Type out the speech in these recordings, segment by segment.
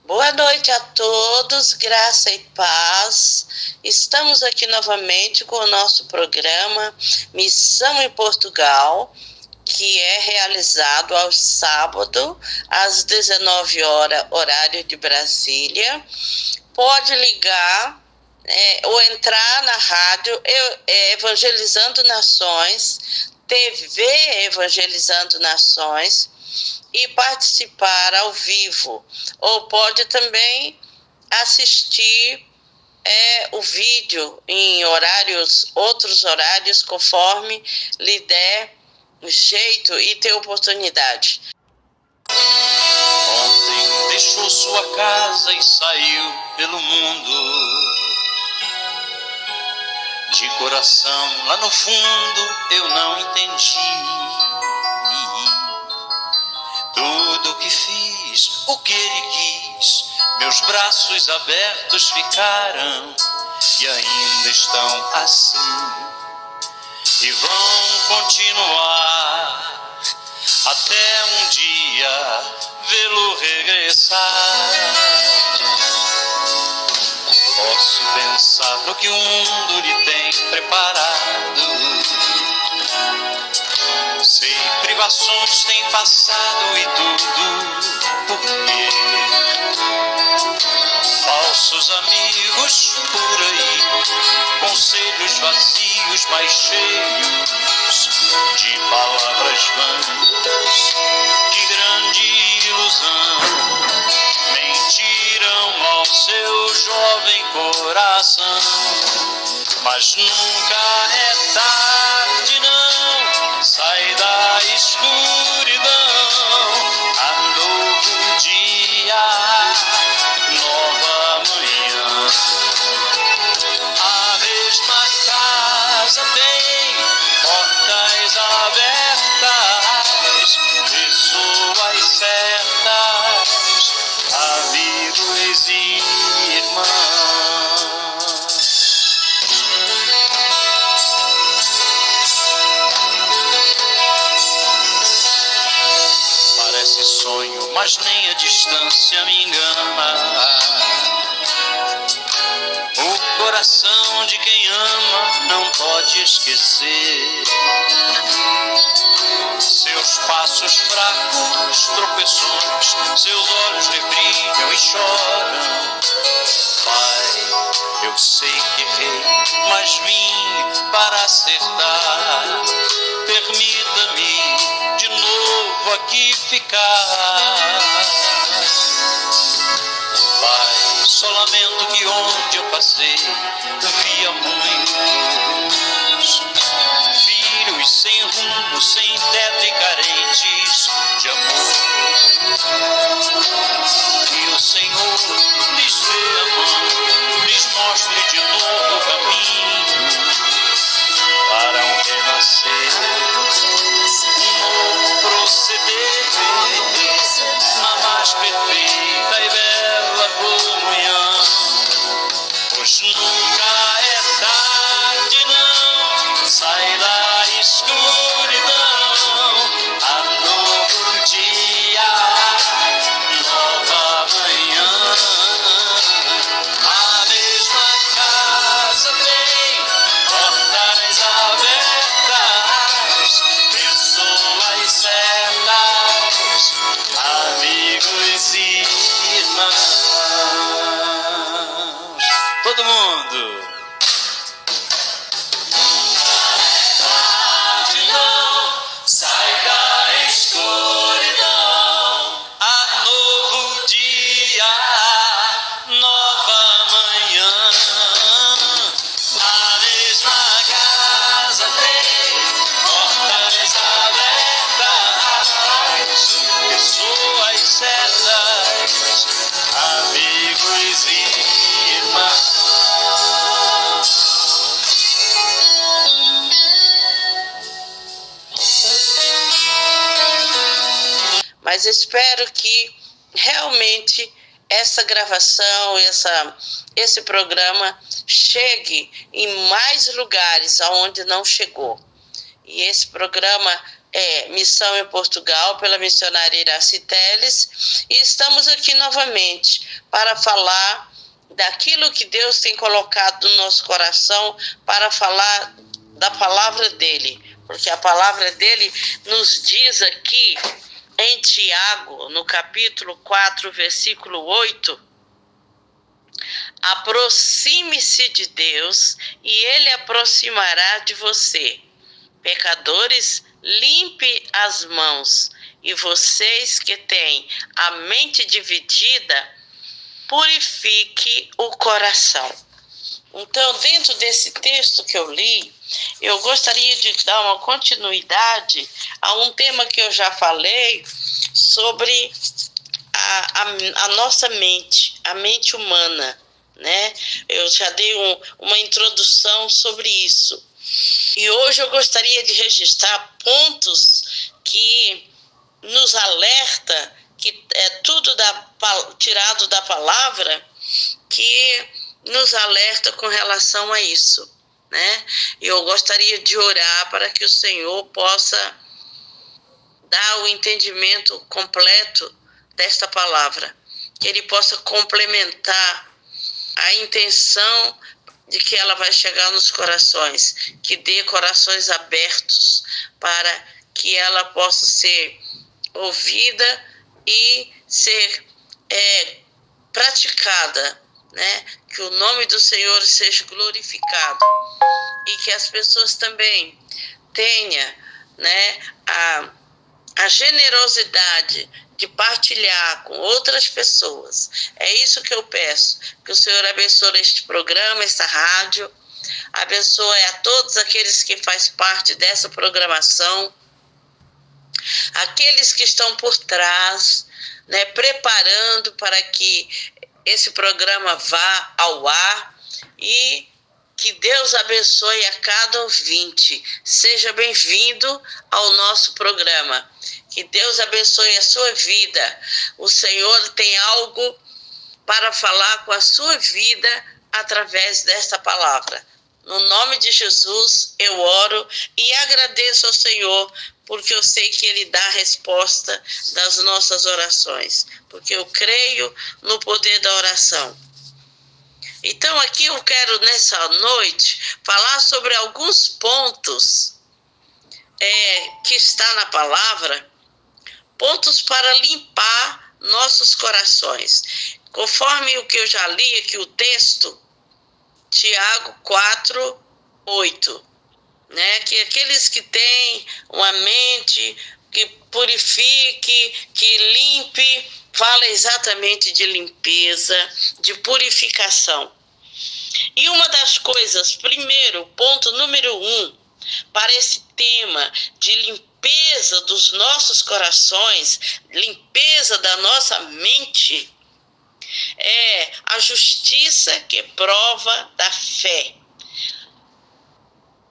Boa noite a todos, graça e paz. Estamos aqui novamente com o nosso programa Missão em Portugal, que é realizado aos sábados, às 19 horas, horário de Brasília. Pode ligar ou entrar na rádio Evangelizando Nações, TV Evangelizando Nações, e participar ao vivo, ou pode também assistir o vídeo em outros horários, conforme lhe der jeito e ter oportunidade. Ontem deixou sua casa e saiu pelo mundo. De coração, lá no fundo, eu não entendi tudo o que fiz, o que ele quis. Meus braços abertos ficaram e ainda estão assim, e vão continuar até um dia vê-lo regressar. Posso pensar no que o mundo lhe tem preparado. Sei, privações têm passado e tudo por quê? Falsos amigos por aí, conselhos vazios, mas cheios de palavras vãs. Que grande ilusão, mentiram ao seu jovem coração. Mas nunca é tarde, não, sai da escuridão. Há novo dia, nova manhã. A mesma casa tem portas abertas, pessoas certas, amigos e irmãos. Parece sonho, mas nem a distância me engana. O coração de quem ama não pode esquecer. Seus passos fracos, tropeções, seus olhos rebrilham e choram. Pai, eu sei que errei, mas vim para acertar. Permita-me de novo aqui ficar. Pai, só lamento que onde eu passei via muitos filhos sem rumo, sem teto e carentes de amor. Que o Senhor lhes dê a mão, lhes mostre de novo o caminho para um renascer, um novo proceder na mais perfeita e bela comunhão. Pois nunca é tarde, não, sai da escuridão. Há novo dia, nova manhã. A mesma casa tem portas abertas, pessoas certas, amigos e irmãos. Todo mundo. Sai da escuridão. Há novo dia, nova manhã. A mesma casa tem portas abertas, pessoas certas, amigos e irmãos. Mas espero que realmente essa gravação, esse programa chegue em mais lugares aonde não chegou. E esse programa Missão em Portugal, pela missionária Iraci Teles, e estamos aqui novamente para falar daquilo que Deus tem colocado no nosso coração, para falar da palavra dele, porque a palavra dele nos diz aqui em Tiago, no capítulo 4, versículo 8, aproxime-se de Deus e ele aproximará de você. Pecadores, limpe as mãos, e vocês que têm a mente dividida, purifique o coração. Então, dentro desse texto que eu li, eu gostaria de dar uma continuidade a um tema que eu já falei sobre a nossa mente, a mente humana, né? Eu já dei uma introdução sobre isso. E hoje eu gostaria de registrar pontos que nos alerta, que é tudo tirado da palavra, que nos alerta com relação a isso, né? Eu gostaria de orar para que o Senhor possa dar o entendimento completo desta palavra, que Ele possa complementar a intenção de que ela vai chegar nos corações, que dê corações abertos para que ela possa ser ouvida e ser praticada, né? Que o nome do Senhor seja glorificado e que as pessoas também tenham, né, a generosidade de partilhar com outras pessoas. É isso que eu peço, que o Senhor abençoe este programa, esta rádio, abençoe a todos aqueles que fazem parte dessa programação, aqueles que estão por trás, né, preparando para que esse programa vá ao ar, e que Deus abençoe a cada ouvinte. Seja bem-vindo ao nosso programa. Que Deus abençoe a sua vida. O Senhor tem algo para falar com a sua vida através desta palavra. No nome de Jesus, eu oro e agradeço ao Senhor, porque eu sei que Ele dá a resposta das nossas orações, porque eu creio no poder da oração. Então, aqui eu quero, nessa noite, falar sobre alguns pontos que está na palavra, pontos para limpar nossos corações. Conforme o que eu já li aqui, o texto, Tiago 4, 8, né? Que aqueles que têm uma mente que purifique, que limpe, fala exatamente de limpeza, de purificação. E uma das coisas, primeiro, ponto número 1, para esse tema de limpeza dos nossos corações, limpeza da nossa mente, é a justiça que prova da fé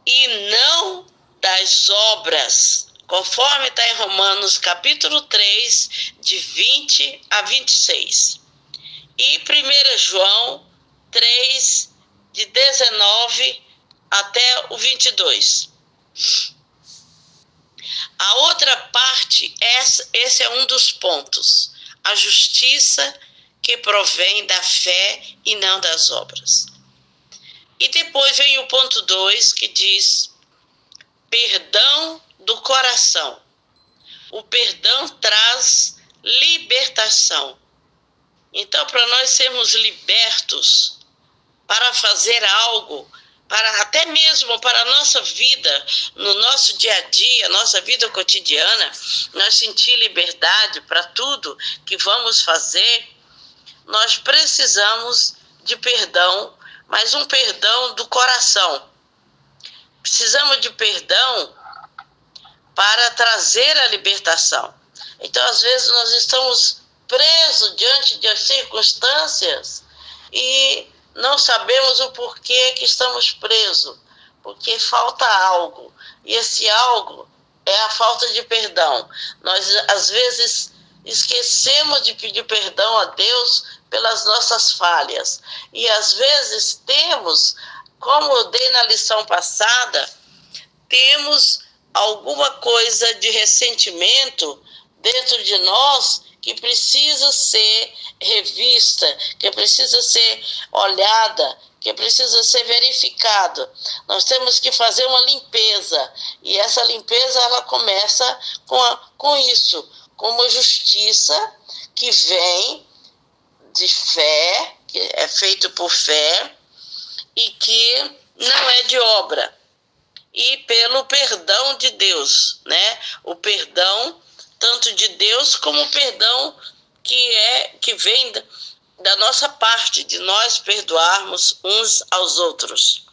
e não das obras, conforme está em Romanos capítulo 3, de 20 a 26. E 1 João 3, de 19 até o 22. A outra parte, esse é um dos pontos. A justiça que provém da fé e não das obras. E depois vem o ponto 2, que diz perdão do coração. O perdão traz libertação. Então, para nós sermos libertos para fazer algo, até mesmo para a nossa vida, no nosso dia a dia, nossa vida cotidiana, nós sentir liberdade para tudo que vamos fazer, nós precisamos de perdão, mas um perdão do coração. Precisamos de perdão para trazer a libertação. Então, às vezes, nós estamos presos diante das circunstâncias e não sabemos o porquê que estamos presos, porque falta algo. E esse algo é a falta de perdão. Nós, às vezes, esquecemos de pedir perdão a Deus pelas nossas falhas. E, às vezes, temos, como eu dei na lição passada, temos alguma coisa de ressentimento dentro de nós que precisa ser revista, que precisa ser olhada, que precisa ser verificado. Nós temos que fazer uma limpeza, e essa limpeza ela começa com isso, com uma justiça que vem de fé, que é feito por fé e que não é de obra, e pelo perdão de Deus, né? O perdão tanto de Deus como o perdão que vem da nossa parte, de nós perdoarmos uns aos outros.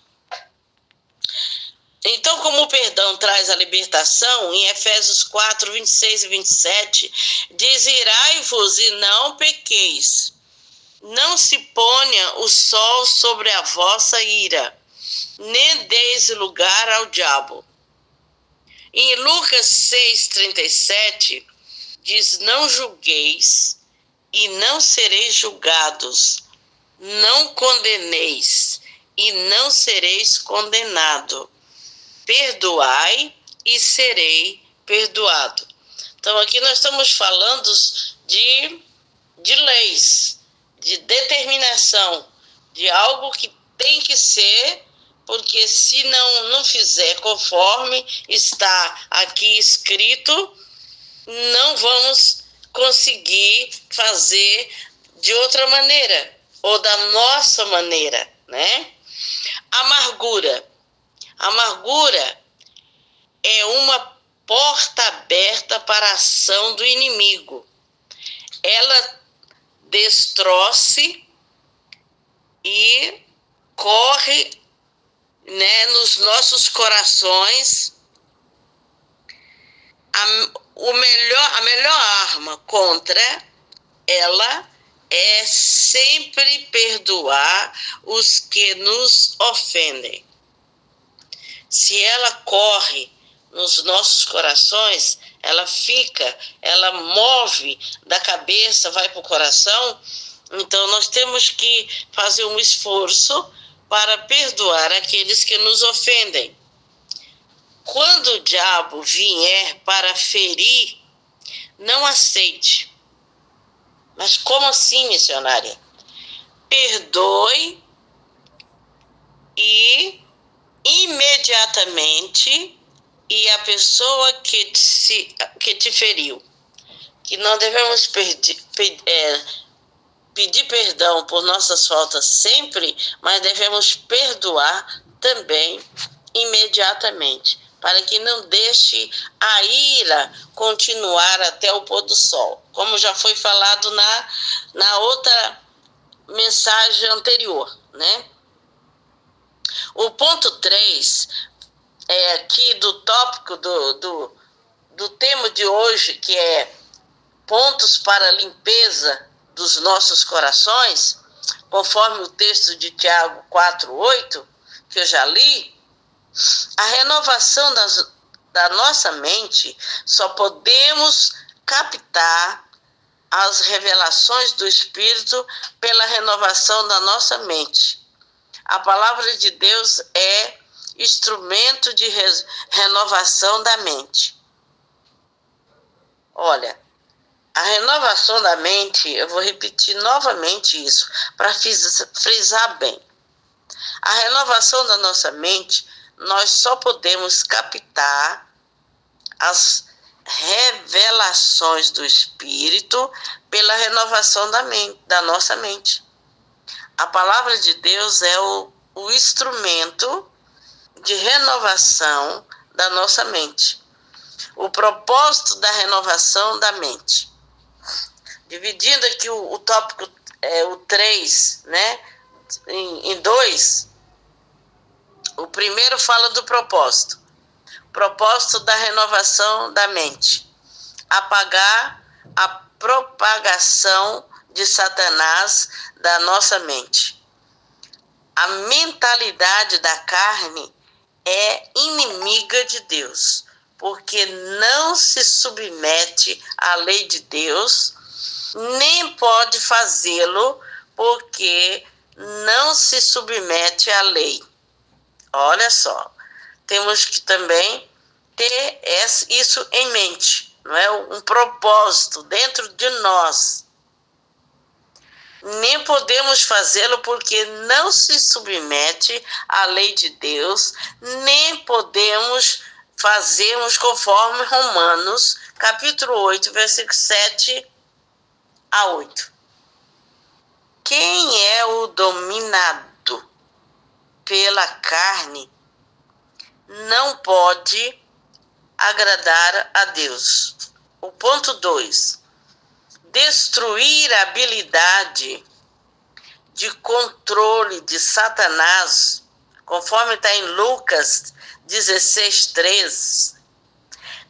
Então, como o perdão traz a libertação, em Efésios 4, 26 e 27, diz: irai-vos e não pequeis. Não se ponha o sol sobre a vossa ira, nem deis lugar ao diabo. Em Lucas 6,37, diz: não julgueis e não sereis julgados, não condeneis e não sereis condenado, perdoai e serei perdoado. Então aqui nós estamos falando de leis, de determinação, de algo que tem que ser, porque se não fizer conforme está aqui escrito, não vamos conseguir fazer de outra maneira, ou da nossa maneira, né? Amargura. Amargura é uma porta aberta para a ação do inimigo. Ela destroce e corre, né, nos nossos corações. A melhor arma contra ela é sempre perdoar os que nos ofendem. Se ela corre nos nossos corações, ela move da cabeça, vai para o coração. Então nós temos que fazer um esforço para perdoar aqueles que nos ofendem. Quando o diabo vier para ferir, não aceite. Mas como assim, missionária? Perdoe e imediatamente, e a pessoa que te feriu, que não devemos pedir perdão por nossas faltas sempre, mas devemos perdoar também imediatamente, para que não deixe a ira continuar até o pôr do sol, como já foi falado na outra mensagem anterior, né? O ponto 3 é aqui do tópico do tema de hoje, que é pontos para a limpeza dos nossos corações, conforme o texto de Tiago 4:8, que eu já li. A renovação da nossa mente só podemos captar as revelações do Espírito pela renovação da nossa mente. A palavra de Deus é instrumento de renovação da mente. Olha, a renovação da mente, eu vou repetir novamente isso, para frisar bem. A renovação da nossa mente, nós só podemos captar as revelações do Espírito pela renovação da nossa mente. A palavra de Deus é o instrumento de renovação da nossa mente. O propósito da renovação da mente. Dividindo aqui o tópico, o 3, né, em 2, o primeiro fala do propósito. Propósito da renovação da mente. Apagar a propagação de Satanás da nossa mente. A mentalidade da carne é inimiga de Deus, porque não se submete à lei de Deus, nem pode fazê-lo, porque não se submete à lei. Olha só, temos que também ter isso em mente, não é? Um propósito dentro de nós. Nem podemos fazê-lo porque não se submete à lei de Deus, nem podemos fazermos conforme Romanos, capítulo 8, versículo 7 a 8. Quem é o dominado pela carne não pode agradar a Deus. O ponto 2. Destruir a habilidade de controle de Satanás, conforme está em Lucas 16:3.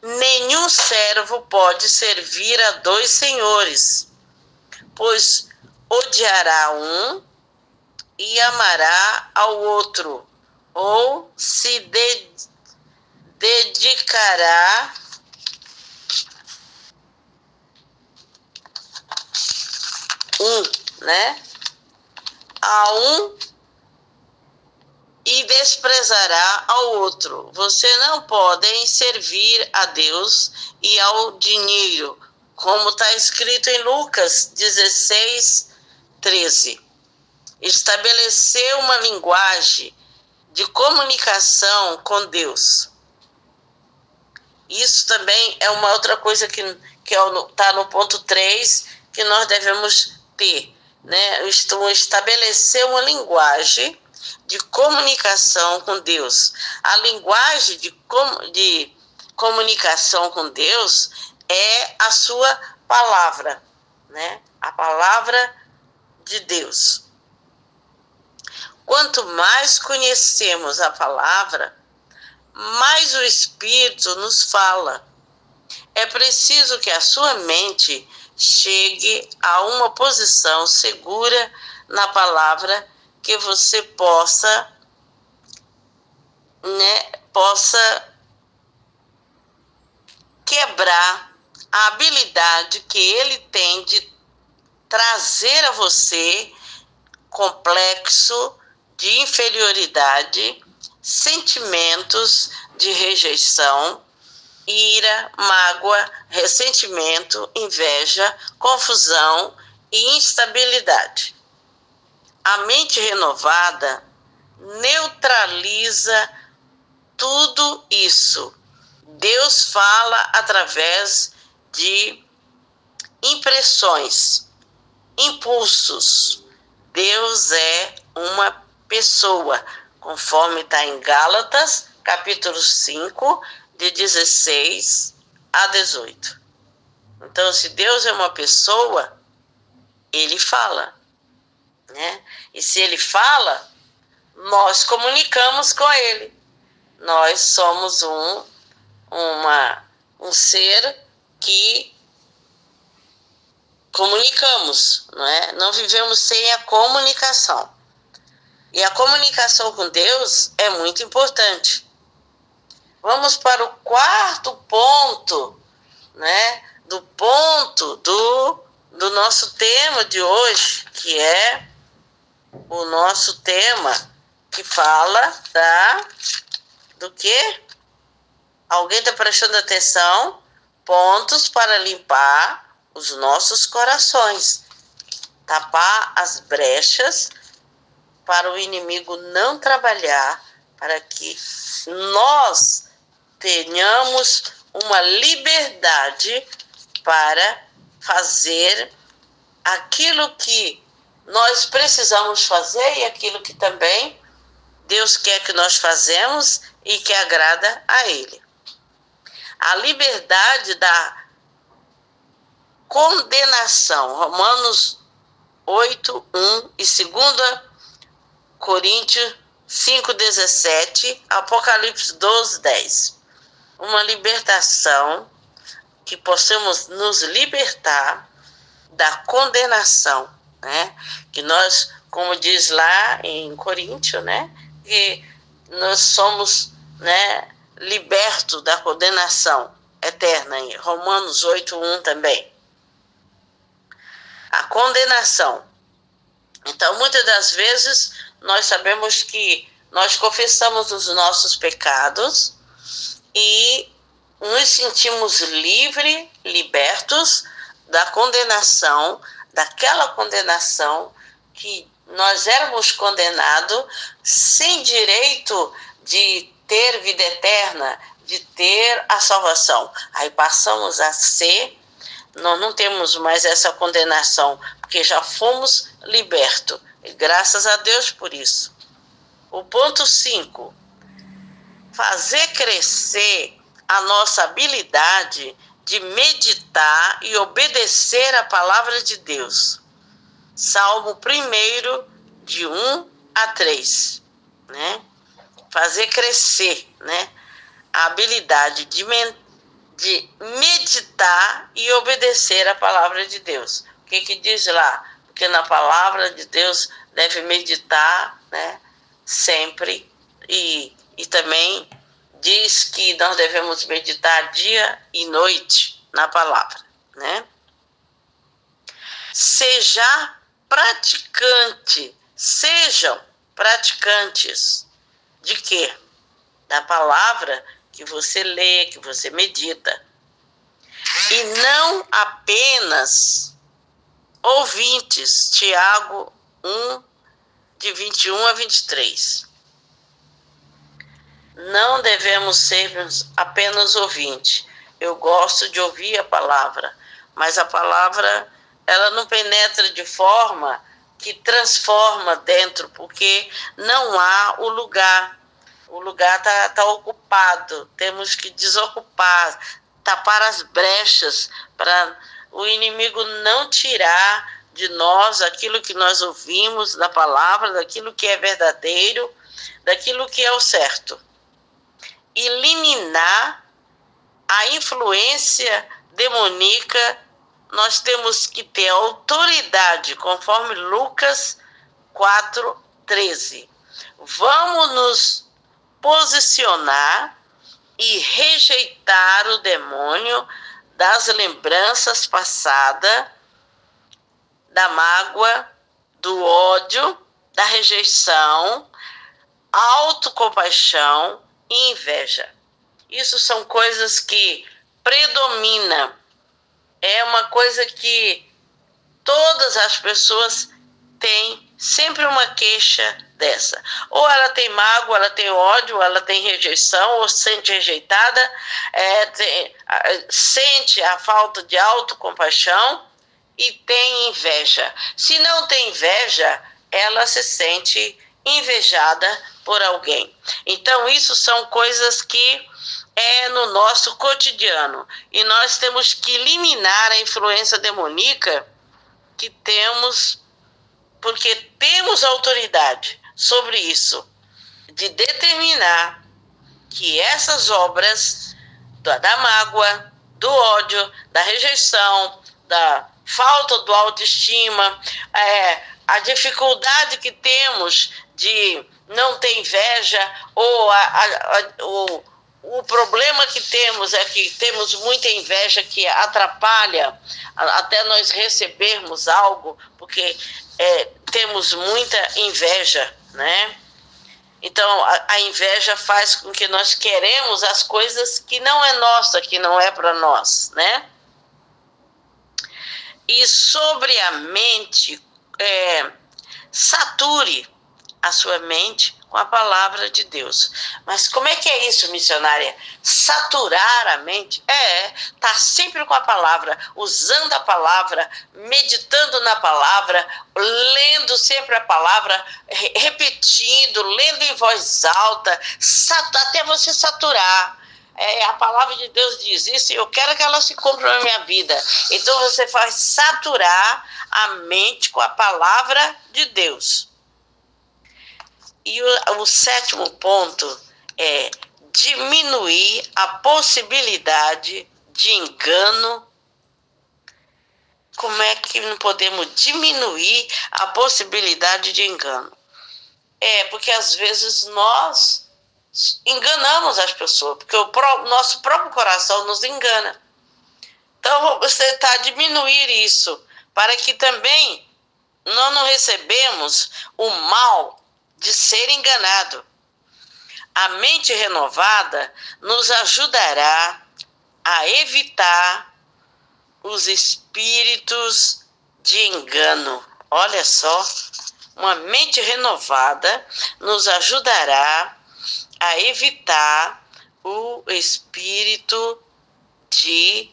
Nenhum servo pode servir a 2 senhores, pois odiará um e amará ao outro, ou se dedicará a um e desprezará ao outro. Você não podem servir a Deus e ao dinheiro, como está escrito em Lucas 16:13. Estabelecer uma linguagem de comunicação com Deus. Isso também é uma outra coisa que está no ponto 3, que nós devemos ter, né? Estabelecer uma linguagem de comunicação com Deus. A linguagem de comunicação com Deus é a sua palavra, né? A palavra de Deus. Quanto mais conhecemos a palavra, mais o Espírito nos fala. É preciso que a sua mente chegue a uma posição segura na palavra, que você possa quebrar a habilidade que ele tem de trazer a você complexo de inferioridade, sentimentos de rejeição, ira, mágoa, ressentimento, inveja, confusão e instabilidade. A mente renovada neutraliza tudo isso. Deus fala através de impressões, impulsos. Deus é uma pessoa, conforme está em Gálatas, capítulo 5, de 16 a 18. Então, se Deus é uma pessoa, ele fala, né? E se ele fala, nós comunicamos com ele. Nós somos um ser que comunicamos, não é? Não vivemos sem a comunicação. E a comunicação com Deus é muito importante. Vamos para o quarto ponto, né? Do ponto do nosso tema de hoje, que é o nosso tema que fala do quê? Alguém está prestando atenção? Pontos para limpar os nossos corações. Tapar as brechas para o inimigo não trabalhar, para que nós tenhamos uma liberdade para fazer aquilo que nós precisamos fazer e aquilo que também Deus quer que nós façamos e que agrada a Ele. A liberdade da condenação, Romanos 8:1 e 2 Coríntios 5:17, Apocalipse 12:10. Uma libertação, que possamos nos libertar da condenação, né? Que nós, como diz lá em Coríntios, né? Que nós somos, né, libertos da condenação eterna, em Romanos 8:1 também. A condenação. Então, muitas das vezes, nós sabemos que nós confessamos os nossos pecados e nos sentimos libertos da condenação, daquela condenação que nós éramos condenados sem direito de ter vida eterna, de ter a salvação. Aí passamos a ser, nós não temos mais essa condenação, porque já fomos libertos. E graças a Deus por isso. O ponto 5. Fazer crescer a nossa habilidade de meditar e obedecer a palavra de Deus. Salmo 1, de 1 a 3. Né? Fazer crescer, né, a habilidade de meditar e obedecer a palavra de Deus. O que diz lá? Porque na palavra de Deus deve meditar, né, sempre, e também diz que nós devemos meditar dia e noite na palavra, né? Sejam praticantes de quê? Da palavra que você lê, que você medita. E não apenas ouvintes. Tiago 1, de 21 a 23. Não devemos ser apenas ouvintes. Eu gosto de ouvir a palavra, mas a palavra, ela não penetra de forma que transforma dentro, porque não há o lugar. O lugar está ocupado. Temos que desocupar, tapar as brechas para o inimigo não tirar de nós aquilo que nós ouvimos da palavra, daquilo que é verdadeiro, daquilo que é o certo. Eliminar a influência demoníaca, nós temos que ter autoridade, conforme Lucas 4:13. Vamos nos posicionar e rejeitar o demônio das lembranças passadas, da mágoa, do ódio, da rejeição, autocompaixão e inveja. Isso são coisas que predominam. É uma coisa que todas as pessoas têm sempre uma queixa dessa. Ou ela tem mágoa, ela tem ódio, ela tem rejeição, ou se sente rejeitada, sente a falta de autocompaixão e tem inveja. Se não tem inveja, ela se sente invejada por alguém. Então, isso são coisas que no nosso cotidiano. E nós temos que eliminar a influência demoníaca que temos, porque temos autoridade sobre isso, de determinar que essas obras da mágoa, do ódio, da rejeição, da falta do autoestima, a dificuldade que temos de não ter inveja, ou o problema que temos é que temos muita inveja que atrapalha até nós recebermos algo, porque temos muita inveja, né? Então, a inveja faz com que nós queremos as coisas que não é nossa, que não é para nós, né? E sobre a mente, sature a sua mente com a palavra de Deus. Mas como é que é isso, missionária? Saturar a mente? Tá sempre com a palavra, usando a palavra, meditando na palavra, lendo sempre a palavra, repetindo, lendo em voz alta, até você saturar. A palavra de Deus diz isso e eu quero que ela se cumpra na minha vida. Então você faz saturar a mente com a palavra de Deus. E o 7º ponto é diminuir a possibilidade de engano. Como é que não podemos diminuir a possibilidade de engano? Porque às vezes nós enganamos as pessoas, porque o nosso próprio coração nos engana. Então você está a diminuir isso, para que também nós não recebemos o mal de ser enganado. A mente renovada nos ajudará a evitar os espíritos de engano. Olha só, uma mente renovada nos ajudará a evitar o espírito de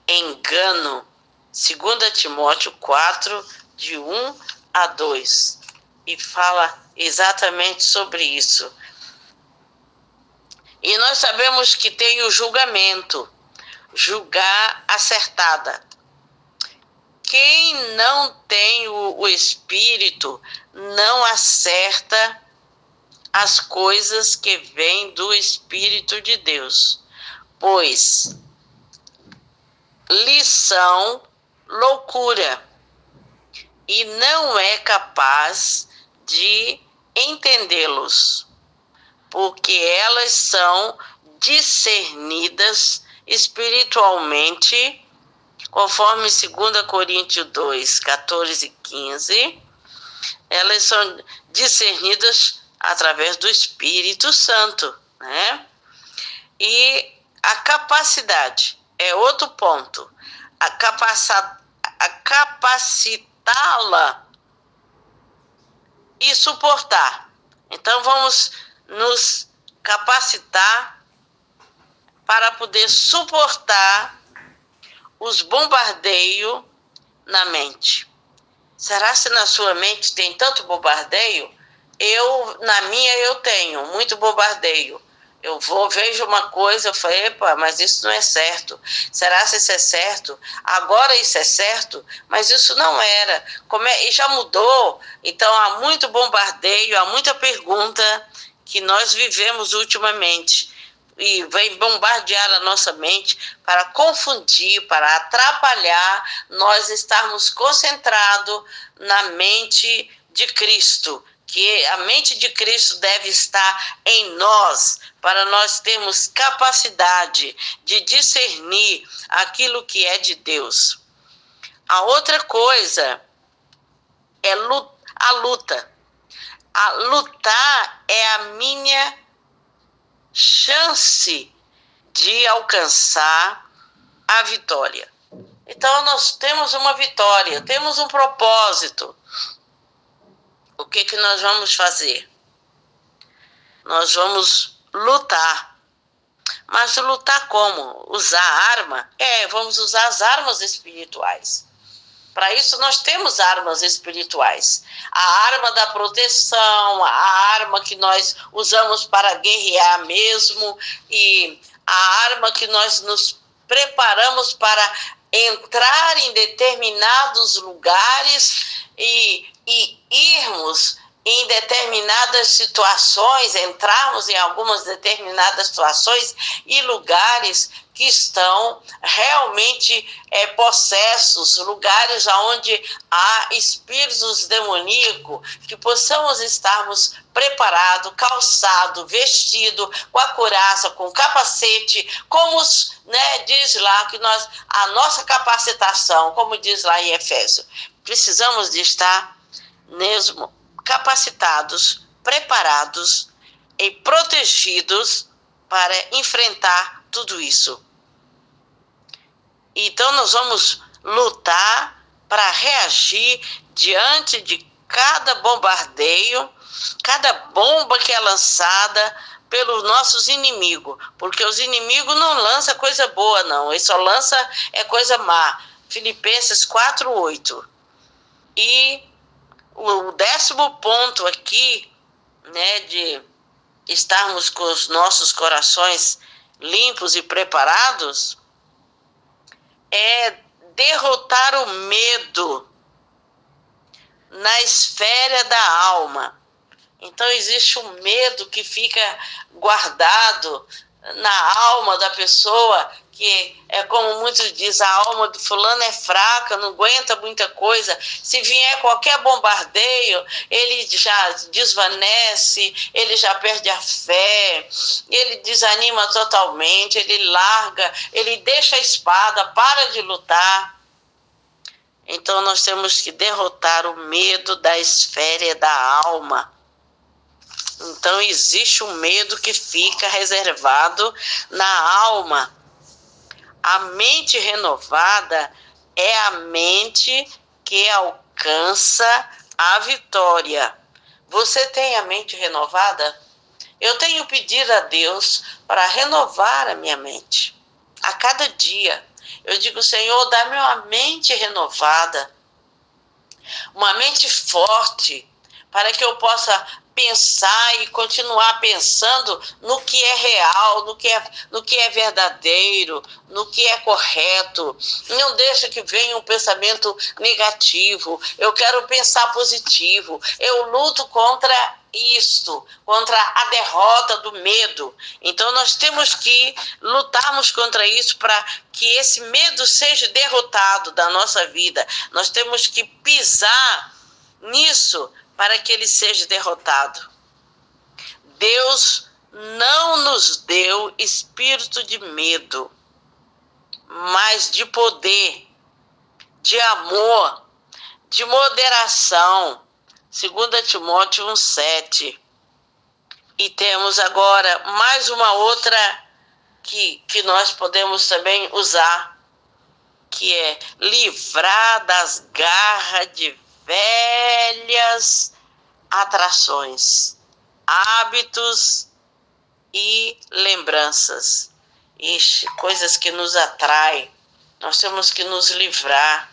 engano. 2 Timóteo 4, de 1 a 2. E fala exatamente sobre isso. E nós sabemos que tem o julgamento, julgar acertada. Quem não tem o Espírito não acerta as coisas que vêm do Espírito de Deus, pois lhes são loucura e não é capaz de entendê-los, porque elas são discernidas espiritualmente, conforme 2 Coríntios 2, 14 e 15, elas são discernidas através do Espírito Santo, né? E a capacidade é outro ponto. A capacitá-la e suportar. Então vamos nos capacitar para poder suportar os bombardeios na mente. Será se na sua mente tem tanto bombardeio? Na minha eu tenho muito bombardeio. Eu vejo uma coisa, eu falo, epa, mas isso não é certo. Será se isso é certo? Agora isso é certo? Mas isso não era. E já mudou. Então há muito bombardeio, há muita pergunta que nós vivemos ultimamente. E vem bombardear a nossa mente para confundir, para atrapalhar nós estarmos concentrados na mente de Cristo, que a mente de Cristo deve estar em nós, para nós termos capacidade de discernir aquilo que é de Deus. A outra coisa é a luta. A lutar é a minha chance de alcançar a vitória. Então nós temos uma vitória, temos um propósito. O que nós vamos fazer? Nós vamos lutar. Mas lutar como? Usar arma? Vamos usar as armas espirituais. Para isso nós temos armas espirituais. A arma da proteção, a arma que nós usamos para guerrear mesmo, e a arma que nós nos preparamos para entrar em determinados lugares e irmos em determinadas situações, entrarmos em algumas determinadas situações e lugares que estão realmente possessos, lugares onde há espíritos demoníacos, que possamos estarmos preparados, calçados, vestidos, com a couraça, com o capacete, como diz lá, que a nossa capacitação, como diz lá em Efésios, precisamos de estar mesmo capacitados, preparados e protegidos para enfrentar tudo isso. Então nós vamos lutar para reagir diante de cada bombardeio, cada bomba que é lançada pelos nossos inimigos, porque os inimigos não lançam coisa boa, não, eles só lançam coisa má. Filipenses 4:8. E o 10º ponto aqui, de estarmos com os nossos corações limpos e preparados, é derrotar o medo na esfera da alma. Então existe um medo que fica guardado na alma da pessoa, que é como muitos dizem, a alma do fulano é fraca, não aguenta muita coisa. Se vier qualquer bombardeio, ele já desvanece, ele já perde a fé, ele desanima totalmente, ele larga, ele deixa a espada, para de lutar. Então nós temos que derrotar o medo da esfera da alma. Então existe um medo que fica reservado na alma. A mente renovada é a mente que alcança a vitória. Você tem a mente renovada? Eu tenho pedido a Deus para renovar a minha mente. A cada dia, eu digo, Senhor, dá-me uma mente renovada, uma mente forte, para que eu possa pensar e continuar pensando no que é real, no que é verdadeiro, no que é correto. Não deixa que venha um pensamento negativo. Eu quero pensar positivo. Eu luto contra isto, contra a derrota do medo. Então nós temos que lutarmos contra isso para que esse medo seja derrotado da nossa vida. Nós temos que pisar nisso para que ele seja derrotado. Deus não nos deu espírito de medo, mas de poder, de amor, de moderação. 2 Timóteo 1,7. E temos agora mais uma outra que nós podemos também usar, que é livrar das garras de velhas atrações, hábitos e lembranças. Ixi, coisas que nos atraem, nós temos que nos livrar.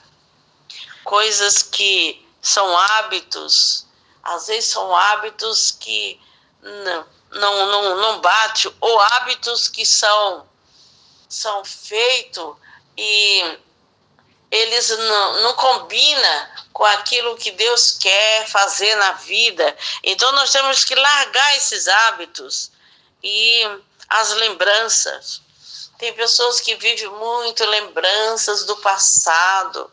Coisas que são hábitos, às vezes são hábitos que não bate, ou hábitos que são feitos e eles não combinam com aquilo que Deus quer fazer na vida. Então nós temos que largar esses hábitos e as lembranças. Tem pessoas que vivem muito lembranças do passado.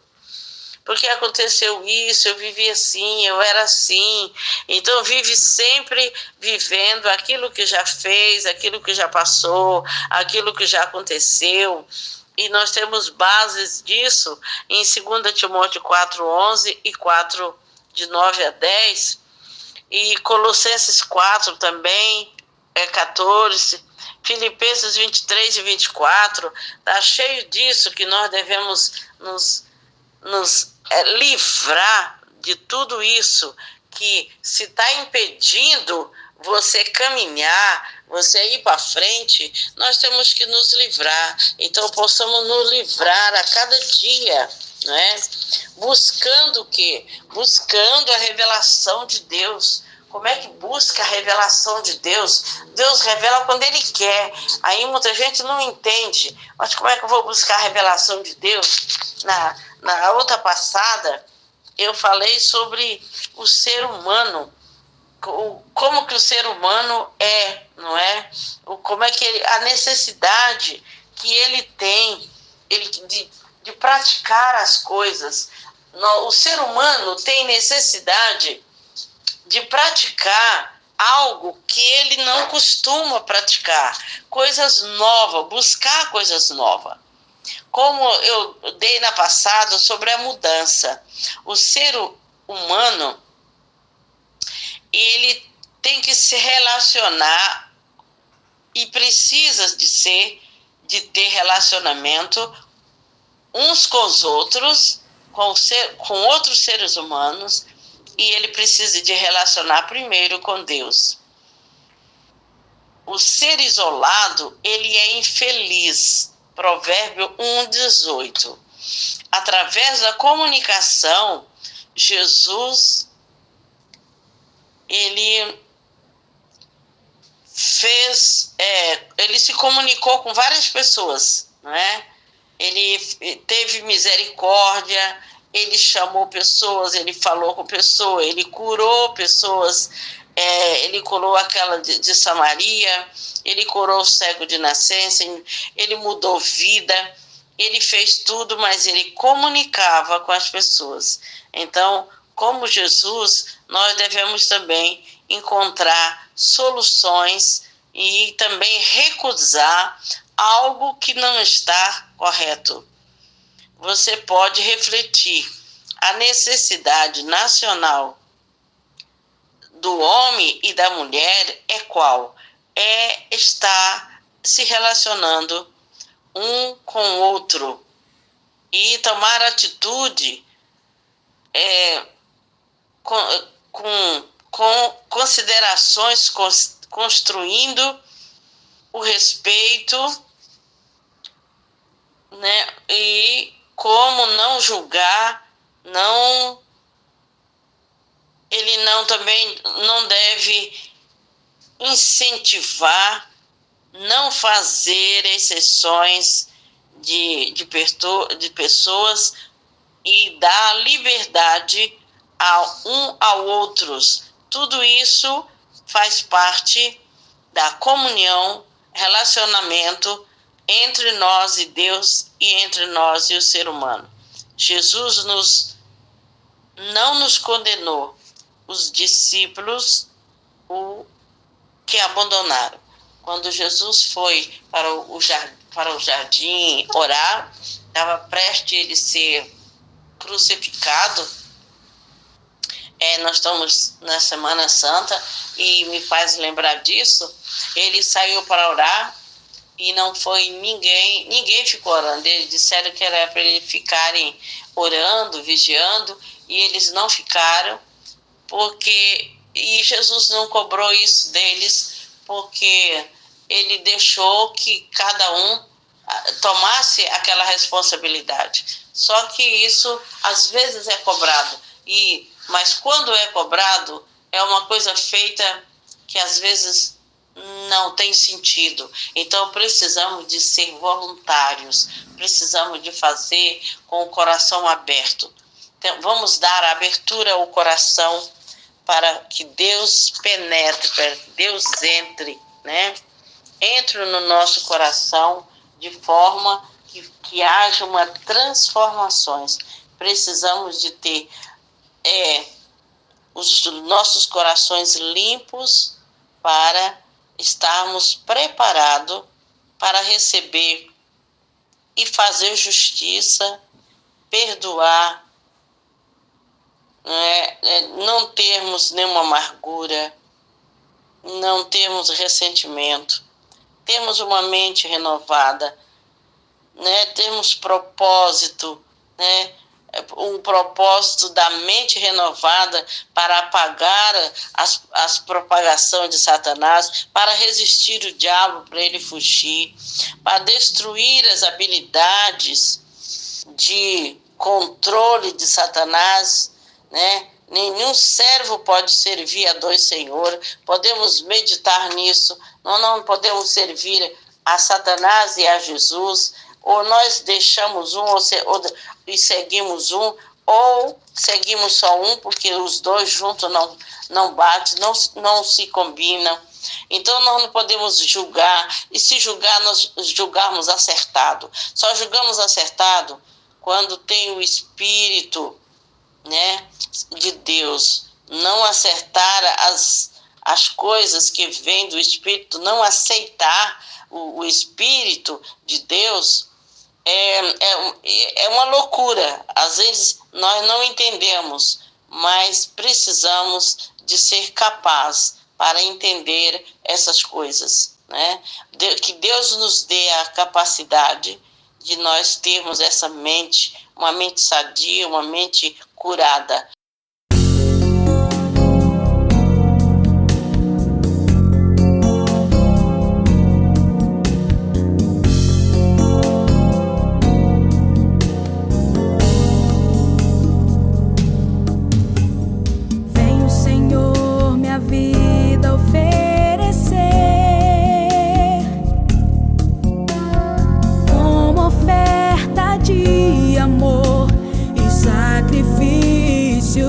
Porque aconteceu isso, eu vivi assim, eu era assim. Então vive sempre vivendo aquilo que já fez, aquilo que já passou, aquilo que já aconteceu. E nós temos bases disso em 2 Timóteo 4,11 e 4, de 9 a 10. E Colossenses 4 também, 14. Filipenses 23 e 24. Está cheio disso que nós devemos nos livrar de tudo isso que se está impedindo você caminhar, você ir para frente. Nós temos que nos livrar. Então possamos nos livrar a cada dia, não é? Buscando o quê? Buscando a revelação de Deus. Como é que busca a revelação de Deus? Deus revela quando Ele quer. Aí muita gente não entende. Mas como é que eu vou buscar a revelação de Deus? Na outra passada, eu falei sobre o ser humano, como que o ser humano é, não é? Como é que a necessidade que ele tem de praticar as coisas. O ser humano tem necessidade de praticar algo que ele não costuma praticar, coisas novas, buscar coisas novas. Como eu dei na passada sobre a mudança, o ser humano, ele tem que se relacionar e precisa de ter relacionamento uns com os outros, com outros seres humanos, e ele precisa de relacionar primeiro com Deus. O ser isolado, ele é infeliz. Provérbio 1,18. Através da comunicação, Jesus, ele se comunicou com várias pessoas, não é? Ele teve misericórdia, ele chamou pessoas, ele falou com pessoas, ele curou pessoas, ele curou aquela de Samaria, ele curou o cego de nascença, ele mudou vida, ele fez tudo, mas ele comunicava com as pessoas. Então, como Jesus, nós devemos também encontrar soluções e também recusar algo que não está correto. Você pode refletir a necessidade nacional do homem e da mulher é qual? É estar se relacionando um com o outro e tomar atitude com considerações, construindo o respeito, né? E como não julgar, ele também não deve incentivar, não fazer exceções de pessoas e dar liberdade ao outros. Tudo isso faz parte da comunhão, relacionamento entre nós e Deus e entre nós e o ser humano. Jesus não nos condenou, os discípulos que abandonaram. Quando Jesus foi para o jardim orar, estava prestes ele ser crucificado. Nós estamos na Semana Santa e me faz lembrar disso. Ele saiu para orar e não foi ninguém ficou orando. Eles disseram que era para eles ficarem orando, vigiando, e eles não ficaram, e Jesus não cobrou isso deles, porque ele deixou que cada um tomasse aquela responsabilidade. Só que isso às vezes é cobrado, mas quando é cobrado, é uma coisa feita que às vezes não tem sentido. Então precisamos de ser voluntários, precisamos de fazer com o coração aberto. Então, vamos dar abertura ao coração para que Deus penetre, para que Deus entre, né? Entre no nosso coração de forma que haja uma transformação. Precisamos de ter os nossos corações limpos para estarmos preparados para receber e fazer justiça, perdoar, não termos nenhuma amargura, não termos ressentimento, termos uma mente renovada, né? Termos propósito, né? Um propósito da mente renovada para apagar as propagações de Satanás, para resistir o diabo, para ele fugir, para destruir as habilidades de controle de Satanás, né? Nenhum servo pode servir a dois senhores. Podemos meditar nisso. Nós não podemos servir a Satanás e a Jesus. Ou nós deixamos e seguimos ou seguimos só um, porque os dois juntos não batem, não se combinam. Então nós não podemos julgar, e se julgar, nós julgarmos acertado. Só julgamos acertado quando tem o Espírito, né, de Deus. Não acertar as coisas que vêm do Espírito, não aceitar o Espírito de Deus, é uma loucura. Às vezes nós não entendemos, mas precisamos de ser capazes para entender essas coisas, né? Que Deus nos dê a capacidade de nós termos essa mente, uma mente sadia, uma mente curada. Amor e sacrifício.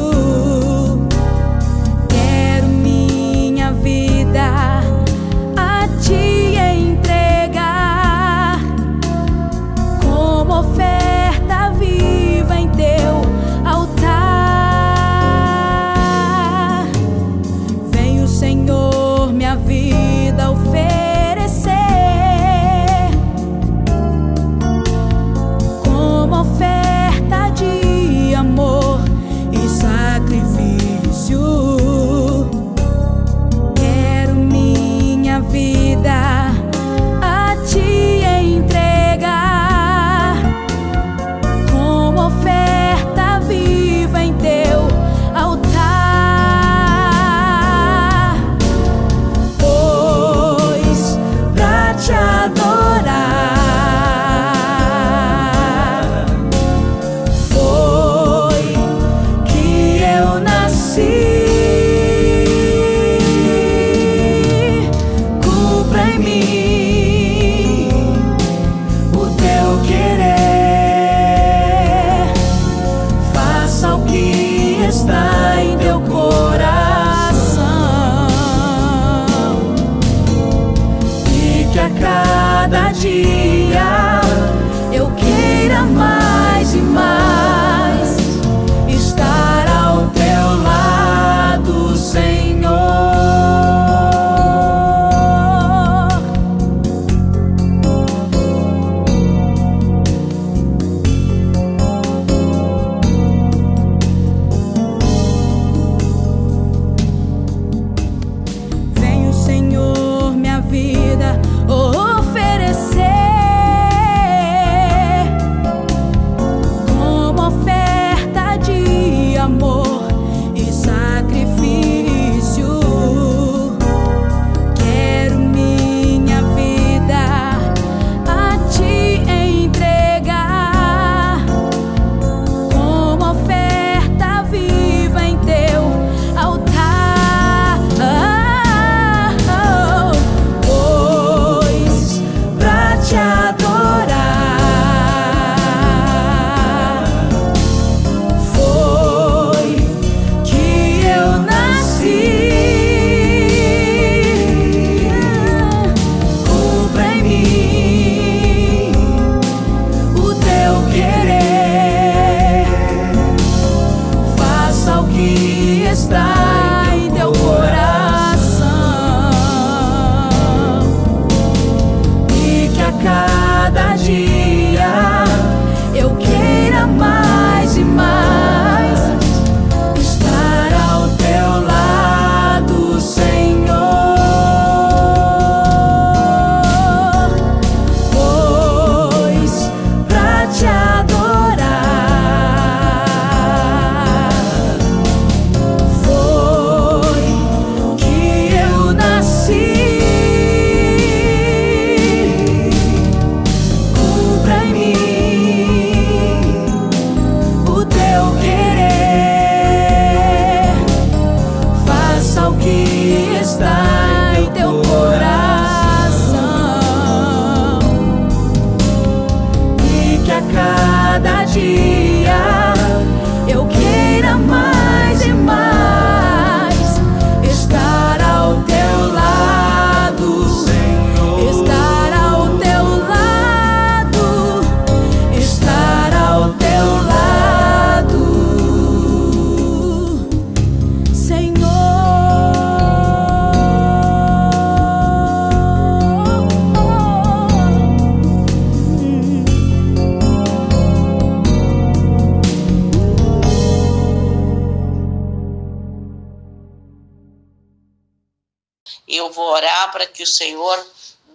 E eu vou orar para que o Senhor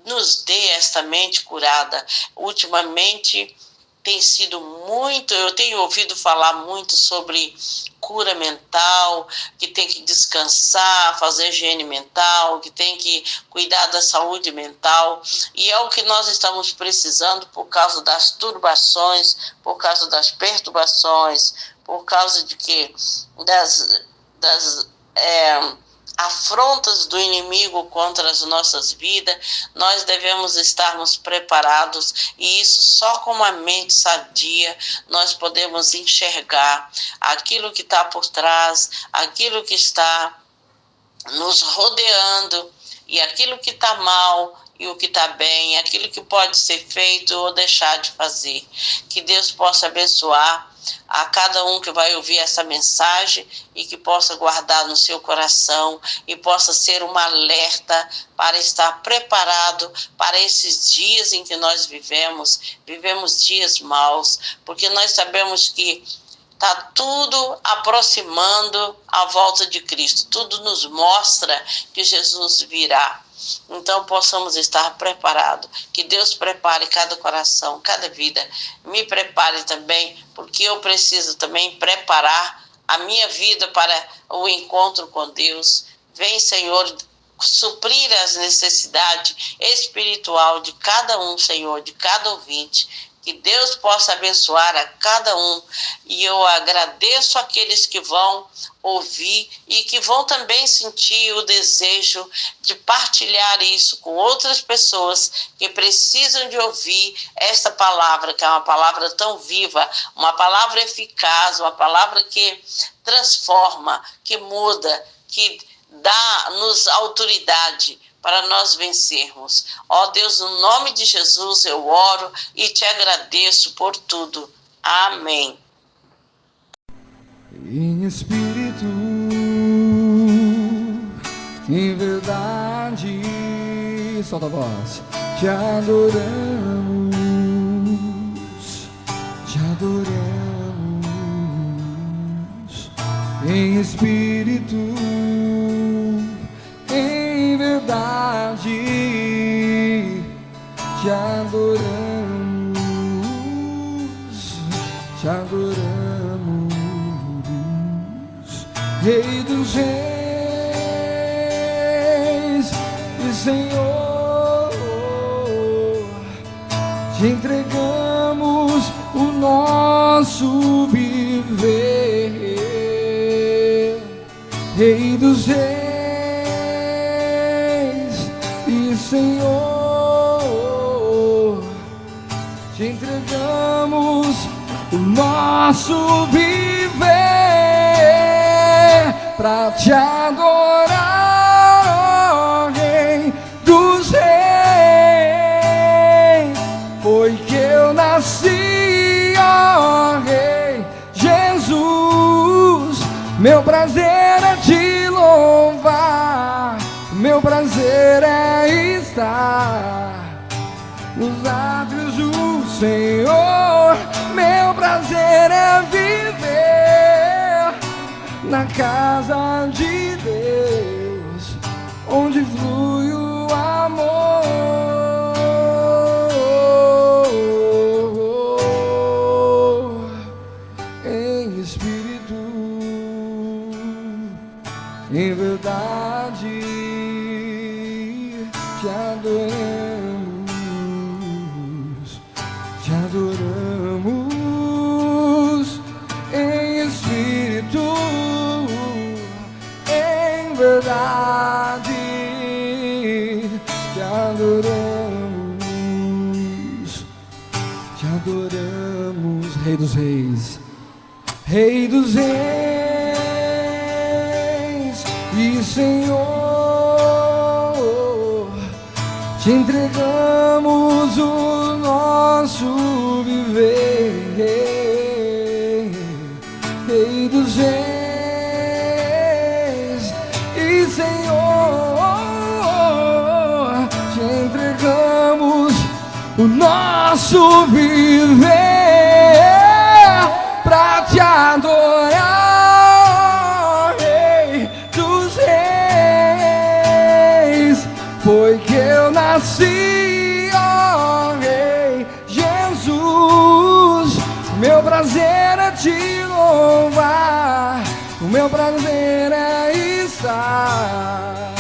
nos dê esta mente curada. Ultimamente tem sido muito, eu tenho ouvido falar muito sobre cura mental, que tem que descansar, fazer higiene mental, que tem que cuidar da saúde mental, e é o que nós estamos precisando por causa das turbações, por causa das perturbações, por causa de que das afrontas do inimigo contra as nossas vidas. Nós devemos estarmos preparados, e isso só com uma mente sadia nós podemos enxergar aquilo que está por trás, aquilo que está nos rodeando, e aquilo que está mal e o que está bem, aquilo que pode ser feito ou deixar de fazer. Que Deus possa abençoar a cada um que vai ouvir essa mensagem e que possa guardar no seu coração e possa ser uma alerta para estar preparado para esses dias em que nós vivemos dias maus, porque nós sabemos que está tudo aproximando a volta de Cristo, tudo nos mostra que Jesus virá. Então possamos estar preparados, que Deus prepare cada coração, cada vida, me prepare também, porque eu preciso também preparar a minha vida para o encontro com Deus. Vem, Senhor, suprir as necessidades espiritual de cada um, Senhor, de cada ouvinte. Que Deus possa abençoar a cada um, e eu agradeço aqueles que vão ouvir e que vão também sentir o desejo de partilhar isso com outras pessoas que precisam de ouvir esta palavra, que é uma palavra tão viva, uma palavra eficaz, uma palavra que transforma, que muda, que dá-nos autoridade para nós vencermos. Ó Deus, no nome de Jesus eu oro e te agradeço por tudo. Amém. Em espírito, em verdade, solta a voz, te adoramos, em espírito, em verdade, te adoramos, Rei dos Reis e Senhor, te entregamos o nosso viver, Rei dos Reis e Senhor, te entregamos o nosso viver pra te adorar, ó Rei dos Reis. Foi que eu nasci, ó Rei Jesus. Meu prazer é te louvar, meu prazer é estar nos lábios do Senhor. Meu prazer é viver na casa de Deus, onde flui o amor. Em espírito, em verdade, te adoramos, te adoramos. Em espírito, em verdade, te adoramos, te adoramos. Rei dos Reis, Rei dos Reis e Senhor, te entregamos o nosso viver, Rei dos Reis e Senhor, te entregamos o nosso viver pra te adorar, Rei dos Reis nasci, ó Rei Jesus. Meu prazer é te louvar, o meu prazer é estar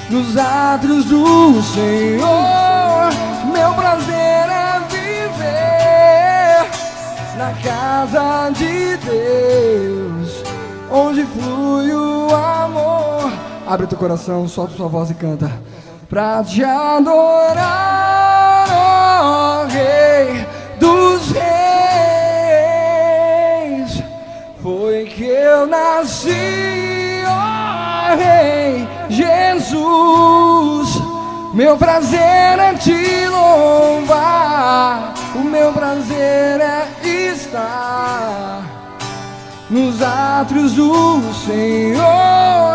nos átrios do Senhor. Meu prazer é viver na casa de Deus, onde flui o amor. Abre teu coração, solta sua voz e canta. Pra te adorar, ó Rei dos Reis, foi que eu nasci, ó Rei Jesus. Meu prazer é te louvar, o meu prazer é estar nos átrios do Senhor.